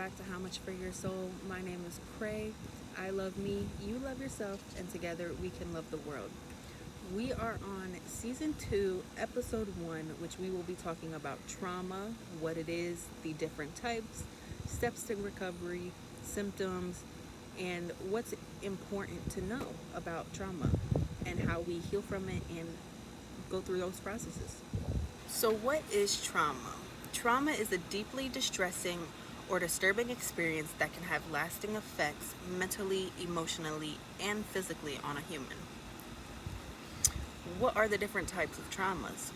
back to How Much for Your Soul. My name is Pray. I love me, you love yourself, and together we can love the world. We are on season 2, episode 1, which we will be talking about trauma, what it is, the different types, steps to recovery, symptoms, and what's important to know about trauma and how we heal from it and go through those processes. So, what is trauma? Trauma is a deeply distressing or disturbing experience that can have lasting effects mentally, emotionally, and physically on a human. What are the different types of traumas?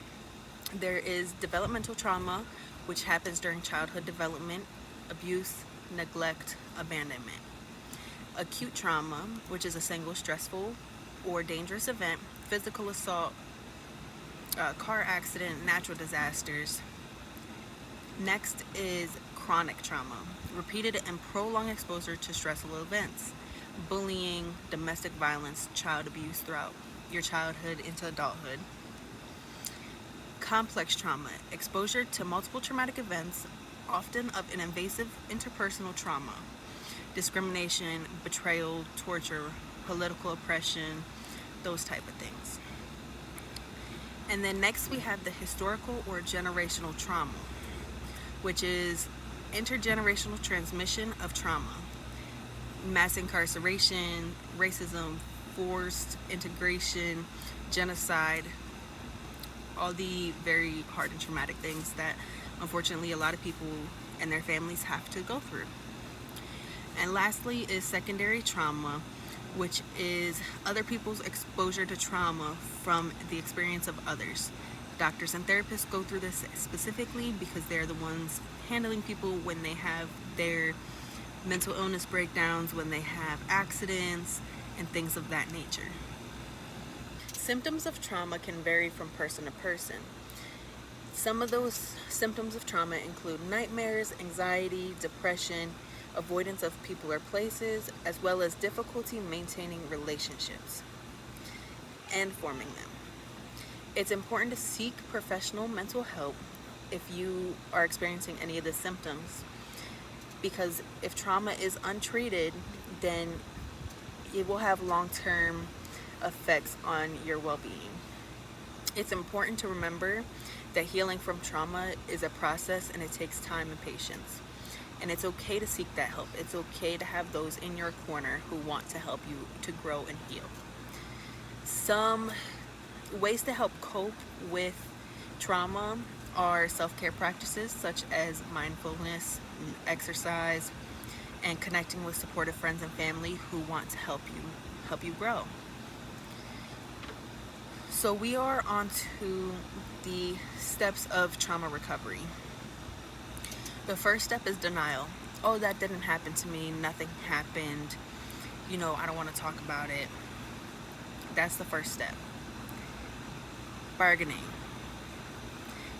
There is developmental trauma, which happens during childhood development, abuse, neglect, abandonment. Acute trauma, which is a single stressful or dangerous event, physical assault, car accident, natural disasters. Next is chronic trauma, repeated and prolonged exposure to stressful events, bullying, domestic violence, child abuse throughout your childhood into adulthood. Complex trauma, exposure to multiple traumatic events, often of an invasive interpersonal trauma, discrimination, betrayal, torture, political oppression, those type of things. And then next we have the historical or generational trauma, which is intergenerational transmission of trauma, mass incarceration, racism, forced integration, genocide, all the very hard and traumatic things that unfortunately a lot of people and their families have to go through. And lastly is secondary trauma, which is other people's exposure to trauma from the experience of others. Doctors and therapists go through this specifically because they're the ones handling people when they have their mental illness breakdowns, when they have accidents, and things of that nature. Symptoms of trauma can vary from person to person. Some of those symptoms of trauma include nightmares, anxiety, depression, avoidance of people or places, as well as difficulty maintaining relationships and forming them. It's important to seek professional mental help if you are experiencing any of the symptoms, because if trauma is untreated, then it will have long-term effects on your well-being. It's important to remember that healing from trauma is a process and it takes time and patience. And it's okay to seek that help. It's okay to have those in your corner who want to help you to grow and heal. Some ways to help cope with trauma are self-care practices such as mindfulness, exercise, and connecting with supportive friends and family who want to help you grow. So we are on to the steps of trauma recovery. The first step is denial. Oh, that didn't happen to me. Nothing happened. I don't want to talk about it. That's the first step. Bargaining.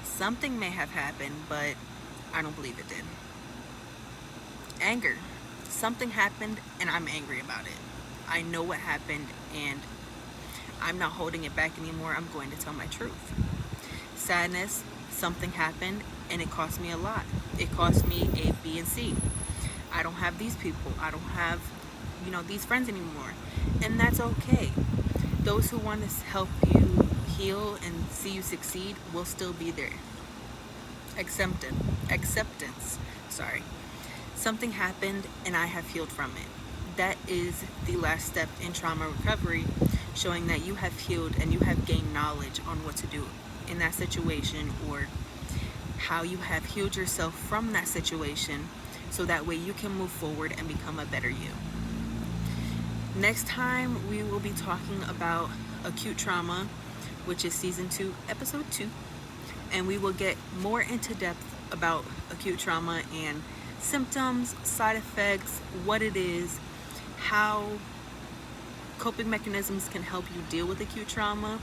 Something may have happened, but I don't believe it did. Anger. Something happened and I'm angry about it. I know what happened and I'm not holding it back anymore. I'm going to tell my truth. Sadness. Something happened and it cost me a lot. It cost me A, B, and C. I don't have these people. I don't have, these friends anymore. And that's okay. Those who want to help you heal and see you succeed will still be there. Acceptance. Something happened and I have healed from it. That is the last step in trauma recovery, showing that you have healed and you have gained knowledge on what to do in that situation, or how you have healed yourself from that situation, so that way you can move forward and become a better you. Next time we will be talking about acute trauma, which is season 2, episode 2, and we will get more into depth about acute trauma and symptoms, side effects, what it is, how coping mechanisms can help you deal with acute trauma,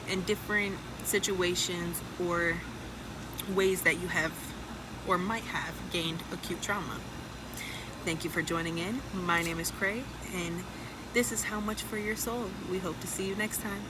and different situations or ways that you have or might have gained acute trauma. Thank you for joining in. My name is Cray, and this is How Much for Your Soul. We hope to see you next time.